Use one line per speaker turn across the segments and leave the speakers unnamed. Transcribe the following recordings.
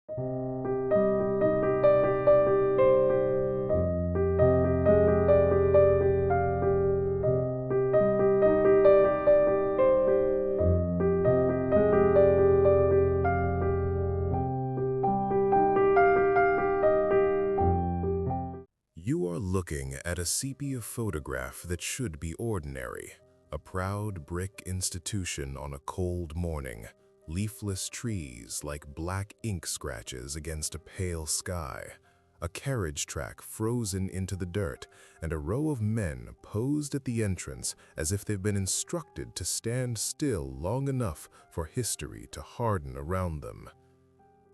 You are looking at a sepia photograph that should be ordinary. A proud brick institution on a cold morning. Leafless trees like black ink scratches against a pale sky. A carriage track frozen into the dirt, and a row of men posed at the entrance as if they've been instructed to stand still long enough for history to harden around them.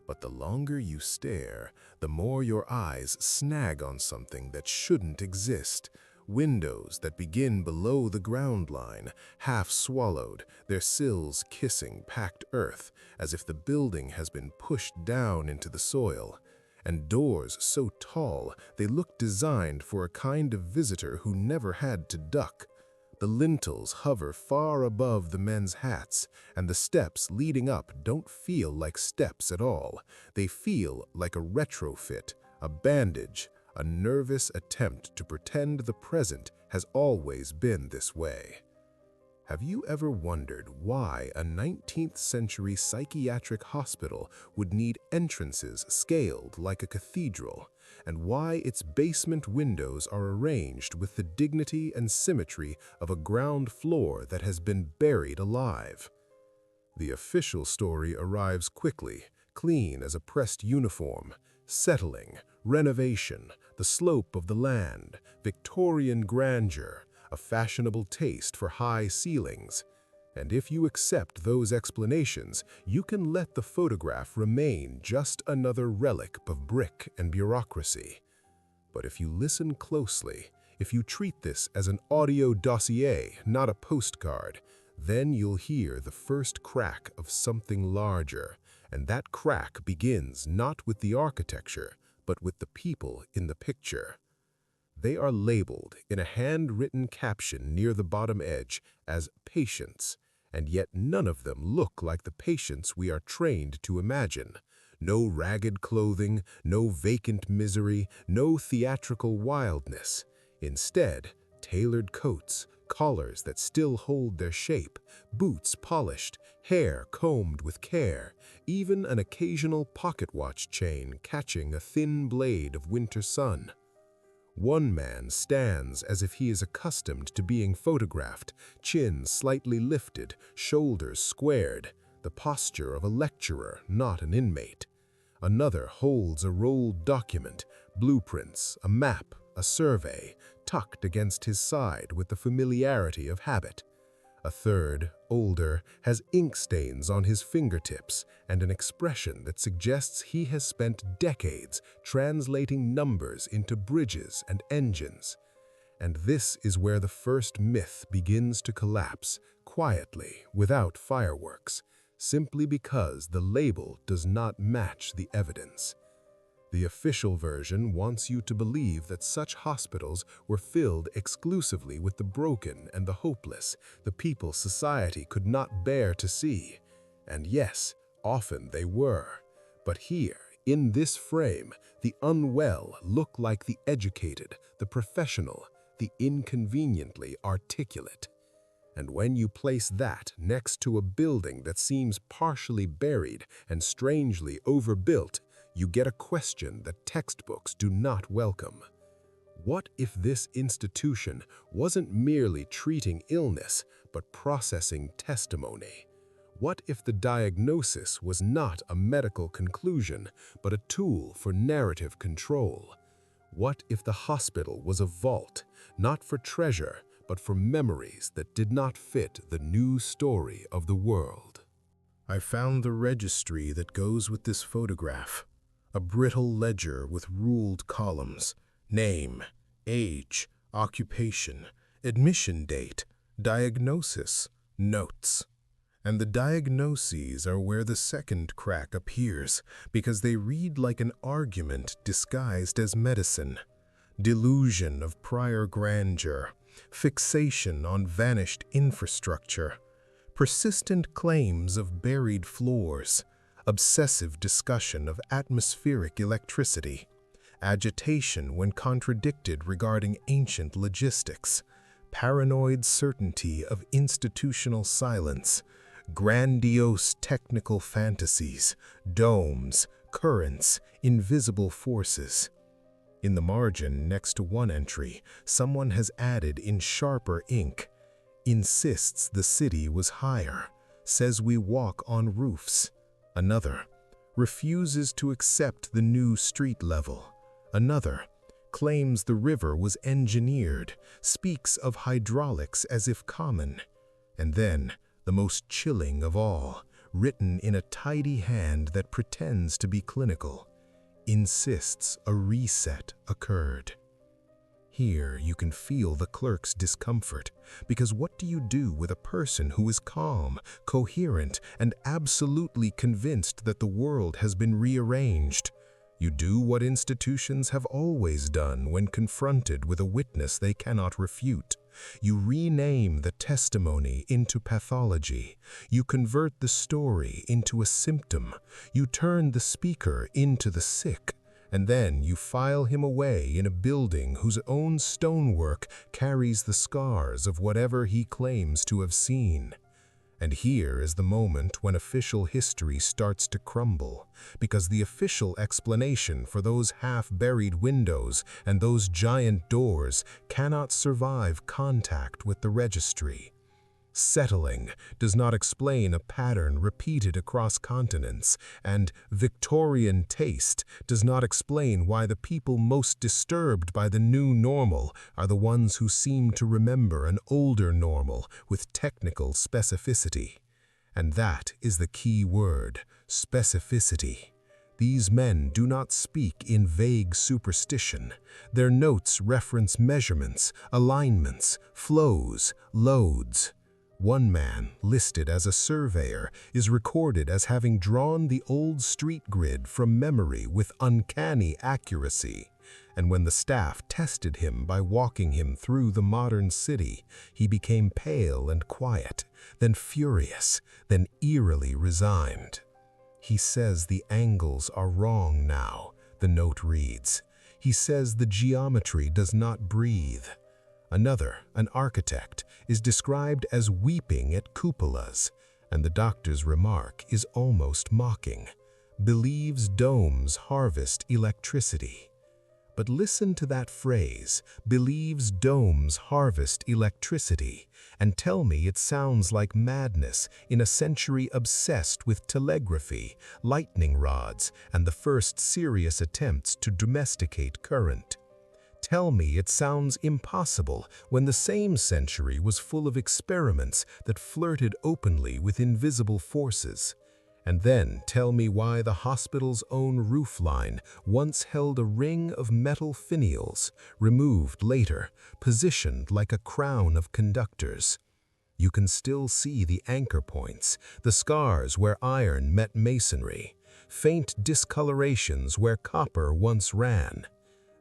But the longer you stare, the more your eyes snag on something that shouldn't exist. Windows that begin below the ground line, half swallowed, their sills kissing packed earth as if the building has been pushed down into the soil. And doors so tall they look designed for a kind of visitor who never had to duck. The lintels hover far above the men's hats, and the steps leading up don't feel like steps at all. They feel like a retrofit, a bandage, a nervous attempt to pretend the present has always been this way. Have you ever wondered why a 19th century psychiatric hospital would need entrances scaled like a cathedral, and why its basement windows are arranged with the dignity and symmetry of a ground floor that has been buried alive? The official story arrives quickly, clean as a pressed uniform, settling, renovation, the slope of the land, Victorian grandeur, a fashionable taste for high ceilings. And if you accept those explanations, you can let the photograph remain just another relic of brick and bureaucracy. But if you listen closely, if you treat this as an audio dossier, not a postcard, then you'll hear the first crack of something larger. And that crack begins not with the architecture, but with the people in the picture. They are labeled in a handwritten caption near the bottom edge as patients, and yet none of them look like the patients we are trained to imagine. No ragged clothing, no vacant misery, no theatrical wildness. Instead, tailored coats, collars that still hold their shape, boots polished, hair combed with care, even an occasional pocket watch chain catching a thin blade of winter sun. One man stands as if he is accustomed to being photographed, chin slightly lifted, shoulders squared, the posture of a lecturer, not an inmate. Another holds a rolled document, blueprints, a map, a survey, tucked against his side with the familiarity of habit. A third, older, has ink stains on his fingertips and an expression that suggests he has spent decades translating numbers into bridges and engines. And this is where the first myth begins to collapse, quietly, without fireworks, simply because the label does not match the evidence. The official version wants you to believe that such hospitals were filled exclusively with the broken and the hopeless, the people society could not bear to see. And yes, often they were. But here, in this frame, the unwell look like the educated, the professional, the inconveniently articulate. And when you place that next to a building that seems partially buried and strangely overbuilt, you get a question that textbooks do not welcome. What if this institution wasn't merely treating illness, but processing testimony? What if the diagnosis was not a medical conclusion, but a tool for narrative control? What if the hospital was a vault, not for treasure, but for memories that did not fit the new story of the world? I found the registry that goes with this photograph. A brittle ledger with ruled columns, name, age, occupation, admission date, diagnosis, notes. And the diagnoses are where the second crack appears, because they read like an argument disguised as medicine. Delusion of prior grandeur, fixation on vanished infrastructure, persistent claims of buried floors, obsessive discussion of atmospheric electricity, agitation when contradicted regarding ancient logistics, paranoid certainty of institutional silence, grandiose technical fantasies, domes, currents, invisible forces. In the margin next to one entry, someone has added in sharper ink, "Insists the city was higher, says we walk on roofs." Another, "Refuses to accept the new street level." Another, "Claims the river was engineered, speaks of hydraulics as if common." And then, the most chilling of all, written in a tidy hand that pretends to be clinical, "Insists a reset occurred." Here you can feel the clerk's discomfort, because what do you do with a person who is calm, coherent, and absolutely convinced that the world has been rearranged? You do what institutions have always done when confronted with a witness they cannot refute. You rename the testimony into pathology. You convert the story into a symptom. You turn the speaker into the sick. And then you file him away in a building whose own stonework carries the scars of whatever he claims to have seen. And here is the moment when official history starts to crumble, because the official explanation for those half-buried windows and those giant doors cannot survive contact with the registry. Settling does not explain a pattern repeated across continents, and Victorian taste does not explain why the people most disturbed by the new normal are the ones who seem to remember an older normal with technical specificity. And that is the key word, specificity. These men do not speak in vague superstition. Their notes reference measurements, alignments, flows, loads. One man, listed as a surveyor, is recorded as having drawn the old street grid from memory with uncanny accuracy. And when the staff tested him by walking him through the modern city, he became pale and quiet, then furious, then eerily resigned. "He says the angles are wrong now," the note reads. "He says the geometry does not breathe." Another, an architect, is described as weeping at cupolas, and the doctor's remark is almost mocking. "Believes domes harvest electricity." But listen to that phrase, "believes domes harvest electricity," and tell me it sounds like madness in a century obsessed with telegraphy, lightning rods, and the first serious attempts to domesticate current. Tell me it sounds impossible when the same century was full of experiments that flirted openly with invisible forces. And then tell me why the hospital's own roofline once held a ring of metal finials, removed later, positioned like a crown of conductors. You can still see the anchor points, the scars where iron met masonry, faint discolorations where copper once ran.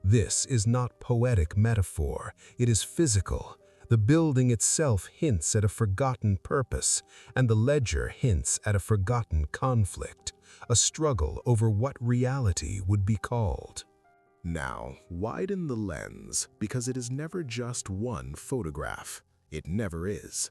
This is not poetic metaphor, it is physical. The building itself hints at a forgotten purpose, and the ledger hints at a forgotten conflict, a struggle over what reality would be called.
Now, widen the lens, because it is never just one photograph. It never is.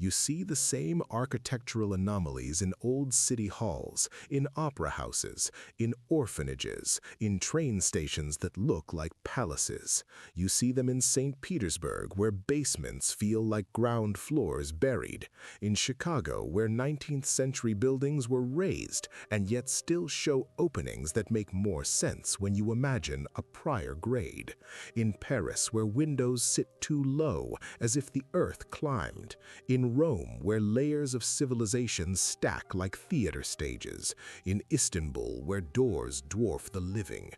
You see the same architectural anomalies in old city halls, in opera houses, in orphanages, in train stations that look like palaces. You see them in St. Petersburg, where basements feel like ground floors buried, in Chicago, where 19th century buildings were raised and yet still show openings that make more sense when you imagine a prior grade, in Paris, where windows sit too low as if the earth climbed, in Rome, where layers of civilization stack like theater stages, in Istanbul, where doors dwarf the living.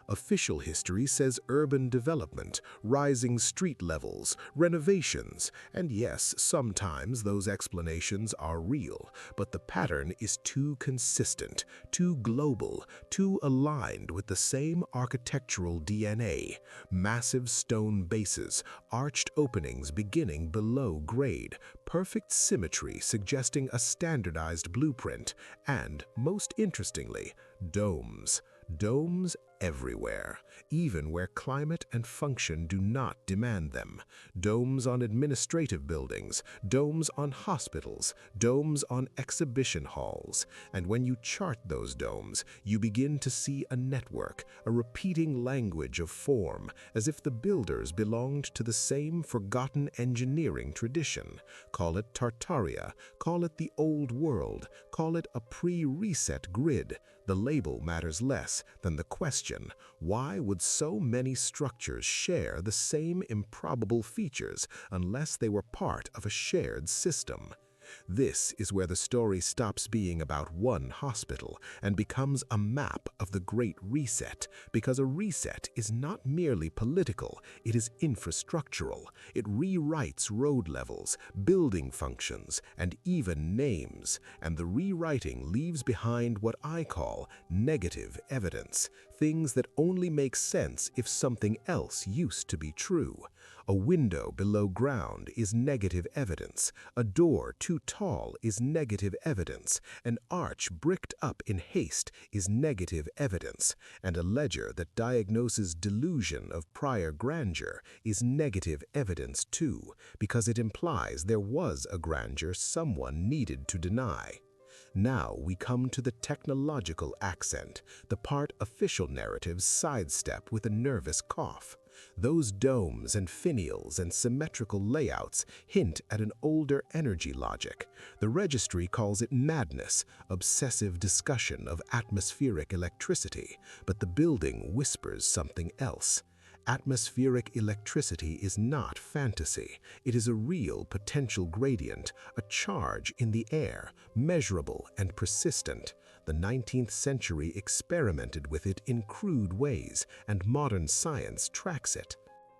Official history says urban development, rising street levels, renovations, and yes, sometimes those explanations are real, but the pattern is too consistent, too global, too aligned with the same architectural DNA. Massive stone bases, arched openings beginning below grade, perfect symmetry suggesting a standardized blueprint, and, most interestingly, domes. Domes everywhere, even where climate and function do not demand them. Domes on administrative buildings, domes on hospitals, domes on exhibition halls. And when you chart those domes, you begin to see a network, a repeating language of form, as if the builders belonged to the same forgotten engineering tradition. Call it Tartaria, call it the old world, call it a pre-reset grid. The label matters less than the question, why would so many structures share the same improbable features unless they were part of a shared system? This is where the story stops being about one hospital and becomes a map of the Great Reset, because a reset is not merely political, it is infrastructural. It rewrites road levels, building functions, and even names, and the rewriting leaves behind what I call negative evidence, things that only make sense if something else used to be true. A window below ground is negative evidence. A door too tall is negative evidence. An arch bricked up in haste is negative evidence. And a ledger that diagnoses delusion of prior grandeur is negative evidence too, because it implies there was a grandeur someone needed to deny. Now we come to the technological accent, the part official narratives sidestep with a nervous cough. Those domes and finials and symmetrical layouts hint at an older energy logic. The registry calls it madness, obsessive discussion of atmospheric electricity, but the building whispers something else. Atmospheric electricity is not fantasy. It is a real potential gradient, a charge in the air, measurable and persistent. The 19th century experimented with it in crude ways, and modern science tracks it.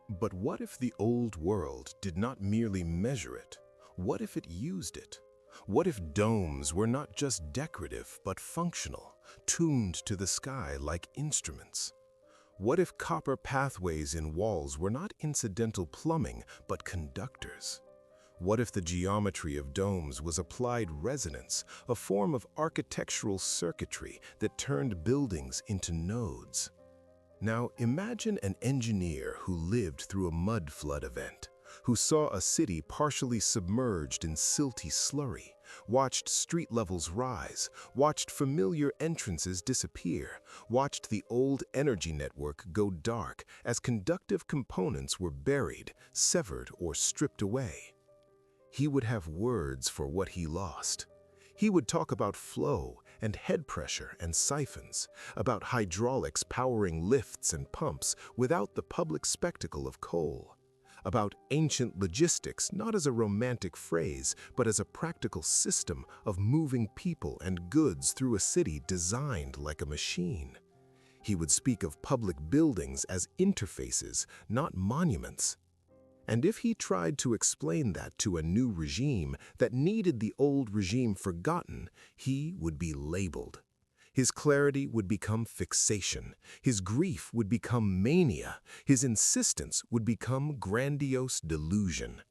But what if the old world did not merely measure it? What if it used it? What if domes were not just decorative but functional, tuned to the sky like instruments? What if copper pathways in walls were not incidental plumbing but conductors? What if the geometry of domes was applied resonance, a form of architectural circuitry that turned buildings into nodes? Now imagine an engineer who lived through a mud flood event, who saw a city partially submerged in silty slurry, watched street levels rise, watched familiar entrances disappear, watched the old energy network go dark as conductive components were buried, severed, or stripped away. He would have words for what he lost. He would talk about flow and head pressure and siphons, about hydraulics powering lifts and pumps without the public spectacle of coal, about ancient logistics not as a romantic phrase, but as a practical system of moving people and goods through a city designed like a machine. He would speak of public buildings as interfaces, not monuments. And if he tried to explain that to a new regime that needed the old regime forgotten, he would be labeled. His clarity would become fixation, his grief would become mania, his insistence would become grandiose delusion.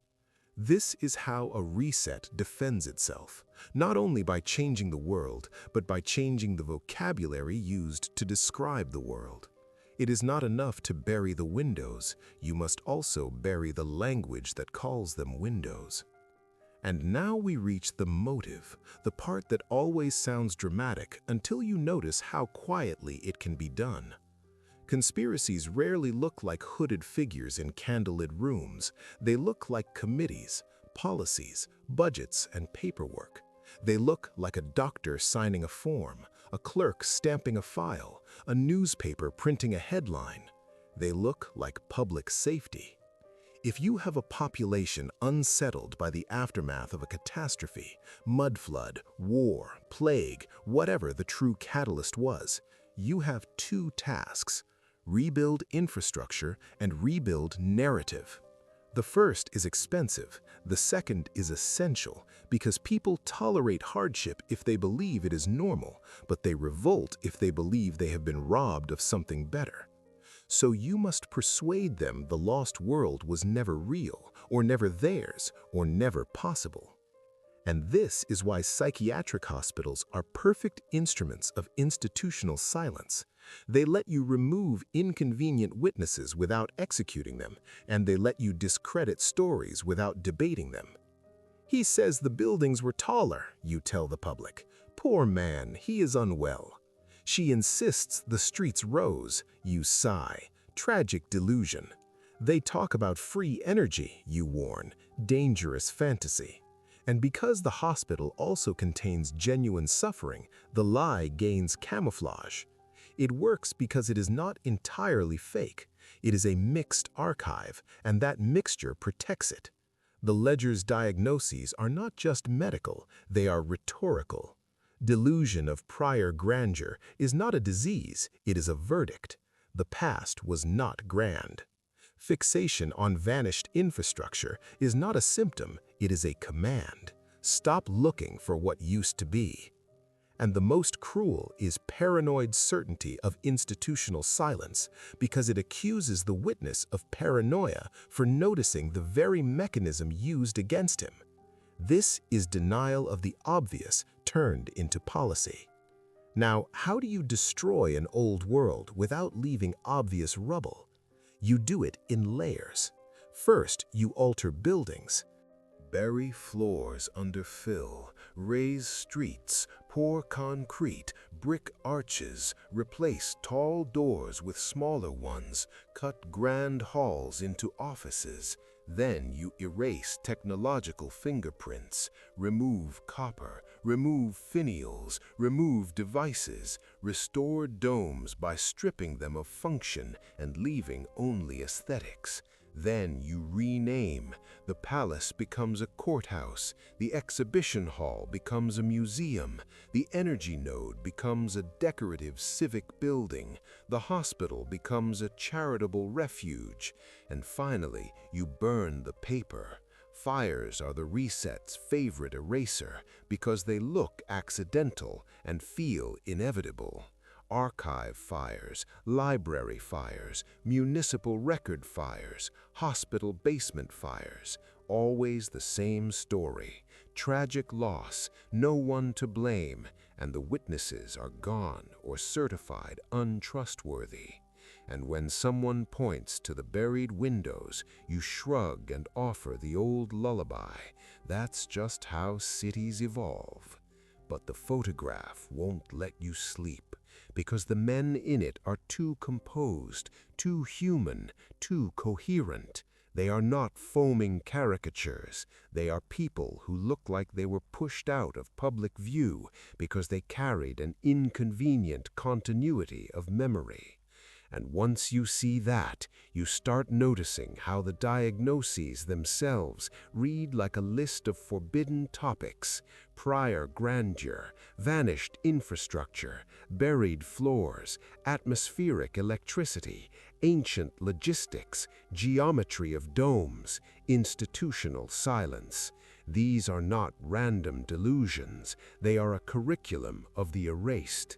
This is how a reset defends itself, not only by changing the world, but by changing the vocabulary used to describe the world. It is not enough to bury the windows, you must also bury the language that calls them windows. And now we reach the motive, the part that always sounds dramatic until you notice how quietly it can be done. Conspiracies rarely look like hooded figures in candlelit rooms. They look like committees, policies, budgets, and paperwork. They look like a doctor signing a form, a clerk stamping a file, a newspaper printing a headline. They look like public safety. If you have a population unsettled by the aftermath of a catastrophe, mud flood, war, plague, whatever the true catalyst was, you have two tasks:
rebuild infrastructure, and rebuild narrative. The first is expensive, the second is essential, because people tolerate hardship if they believe it is normal, but they revolt if they believe they have been robbed of something better. So you must persuade them the lost world was never real, or never theirs, or never possible. And this is why psychiatric hospitals are perfect instruments of institutional silence. They let you remove inconvenient witnesses without executing them, and they let you discredit stories without debating them. He says the buildings were taller, you tell the public. Poor man, he is unwell. She insists the streets rose, you sigh. Tragic delusion. They talk about free energy, you warn. Dangerous fantasy. And because the hospital also contains genuine suffering, the lie gains camouflage. It works because it is not entirely fake. It is a mixed archive, and that mixture protects it. The ledger's diagnoses are not just medical, they are rhetorical. Delusion of prior grandeur is not a disease, it is a verdict. The past was not grand. Fixation on vanished infrastructure is not a symptom, it is a command. Stop looking for what used to be. And the most cruel is paranoid certainty of institutional silence, because it accuses the witness of paranoia for noticing the very mechanism used against him. This is denial of the obvious turned into policy. Now, how do you destroy an old world without leaving obvious rubble? You do it in layers. First, you alter buildings. Bury floors under fill, raise streets, pour concrete, brick arches, replace tall doors with smaller ones, cut grand halls into offices. Then you erase technological fingerprints, remove copper, remove finials, remove devices, restore domes by stripping them of function and leaving only aesthetics. Then you rename. The palace becomes a courthouse, the exhibition hall becomes a museum, the energy node becomes a decorative civic building, the hospital becomes a charitable refuge, and finally you burn the paper. Fires are the reset's favorite eraser because they look accidental and feel inevitable. Archive fires, library fires, municipal record fires, hospital basement fires, always the same story. Tragic loss, no one to blame, and the witnesses are gone or certified untrustworthy. And when someone points to the buried windows, you shrug and offer the old lullaby. That's just how cities evolve. But the photograph won't let you sleep, because the men in it are too composed, too human, too coherent. They are not foaming caricatures. They are people who look like they were pushed out of public view because they carried an inconvenient continuity of memory. And once you see that, you start noticing how the diagnoses themselves read like a list of forbidden topics: prior grandeur, vanished infrastructure, buried floors, atmospheric electricity, ancient logistics, geometry of domes, institutional silence. These are not random delusions, they are a curriculum of the erased.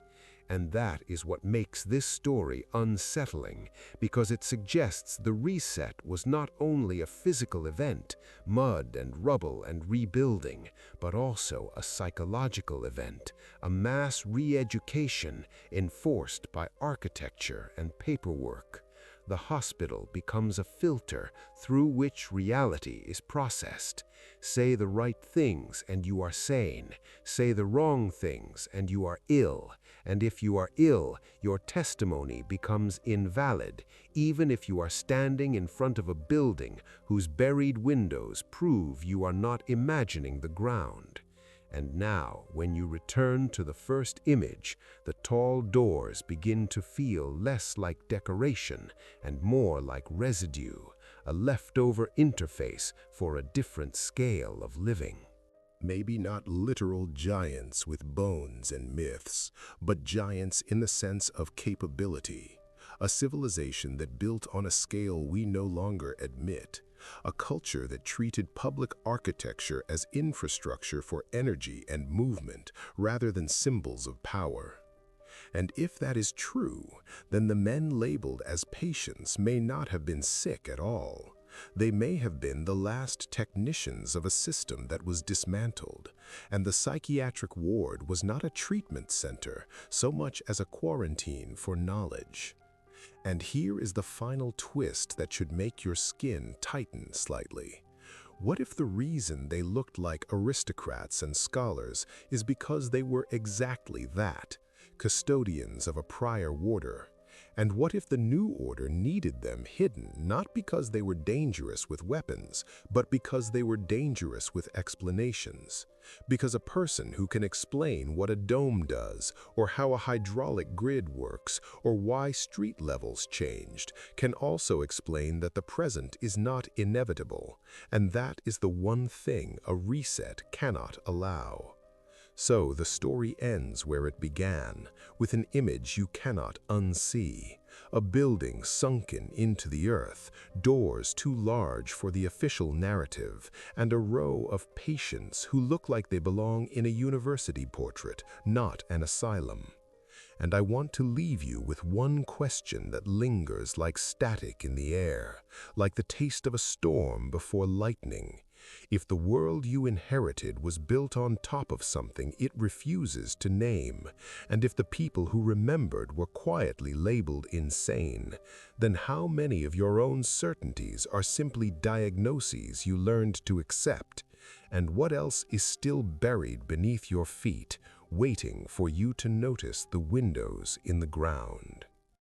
And that is what makes this story unsettling, because it suggests the reset was not only a physical event, mud and rubble and rebuilding, but also a psychological event, a mass re-education enforced by architecture and paperwork. The hospital becomes a filter through which reality is processed. Say the right things and you are sane. Say the wrong things and you are ill. And if you are ill, your testimony becomes invalid, even if you are standing in front of a building whose buried windows prove you are not imagining the ground. And now, when you return to the first image, the tall doors begin to feel less like decoration and more like residue, a leftover interface for a different scale of living.
Maybe not literal giants with bones and myths, but giants in the sense of capability.
a civilization that built on a scale we no longer admit, a culture that treated public architecture as infrastructure for energy and movement rather than symbols of power. And if that is true, then the men labeled as patients may not have been sick at all. They may have been the last technicians of a system that was dismantled, and the psychiatric ward was not a treatment center so much as a quarantine for knowledge. And here is the final twist that should make your skin tighten slightly. What if the reason they looked like aristocrats and scholars is because they were exactly that, custodians of a prior order? And what if the new order needed them hidden not because they were dangerous with weapons, but because they were dangerous with explanations? Because a person who can explain what a dome does, or how a hydraulic grid works, or why street levels changed, can also explain that the present is not inevitable, and that is the one thing a reset cannot allow. So the story ends where it began, with an image you cannot unsee, a building sunken into the earth, doors too large for the official narrative, and a row of patients who look like they belong in a university portrait, not an asylum. And I want to leave you with one question that lingers like static in the air, like the taste of a storm before lightning. If the world you inherited was built on top of something it refuses to name, and if the people who remembered were quietly labeled insane, then how many of your own certainties are simply diagnoses you learned to accept? And what else is still buried beneath your feet, waiting for you to notice the windows in the ground?